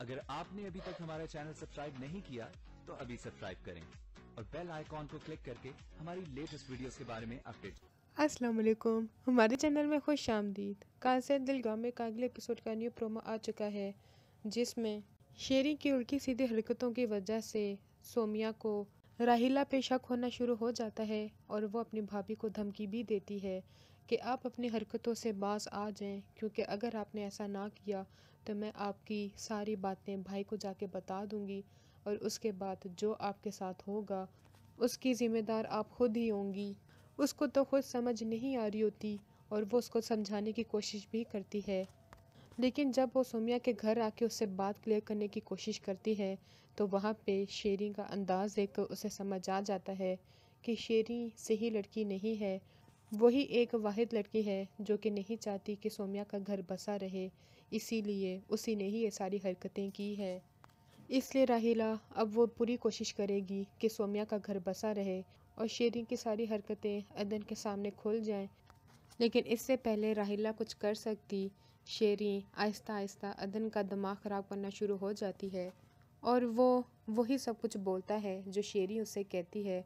अगर आपने अभी तक हमारा चैनल सब्सक्राइब नहीं किया तो अभी सब्सक्राइब करें और बेल आइकॉन को क्लिक करके हमारी लेटेस्ट वीडियोस के बारे में अपडेट। अस्सलाम वालेकुम, हमारे चैनल में खुश आमदीद। कांसे दिलगामे का अगले एपिसोड का न्यू प्रोमो आ चुका है, जिसमें शेरी की उल्टी सीधी हरकतों की वजह से सोमिया को राहिला पे शक होना शुरू हो जाता है और वो अपनी भाभी को धमकी भी देती है कि आप अपनी हरकतों से बाज आ जाएं, क्योंकि अगर आपने ऐसा ना किया तो मैं आपकी सारी बातें भाई को जाके बता दूंगी और उसके बाद जो आपके साथ होगा उसकी ज़िम्मेदार आप खुद ही होंगी। उसको तो खुद समझ नहीं आ रही होती और वो उसको समझाने की कोशिश भी करती है, लेकिन जब वो सोमिया के घर आके उससे बात क्लियर करने की कोशिश करती है तो वहाँ पे शेरी का अंदाज़ देखकर उसे समझ आ जाता है कि शेरी सही लड़की नहीं है। वही एक वाहिद लड़की है जो कि नहीं चाहती कि सोमिया का घर बसा रहे, इसीलिए उसी ने ही ये सारी हरकतें की है। इसलिए राहिला अब वो पूरी कोशिश करेगी कि सोमिया का घर बसा रहे और शेरी की सारी हरकतें अदन के सामने खुल जाएं। लेकिन इससे पहले राहिला कुछ कर सकती, शेरी आहिस्ता आहिस्ता अदन का दिमाग ख़राब करना शुरू हो जाती है और वो वही सब कुछ बोलता है जो शेरी उससे कहती है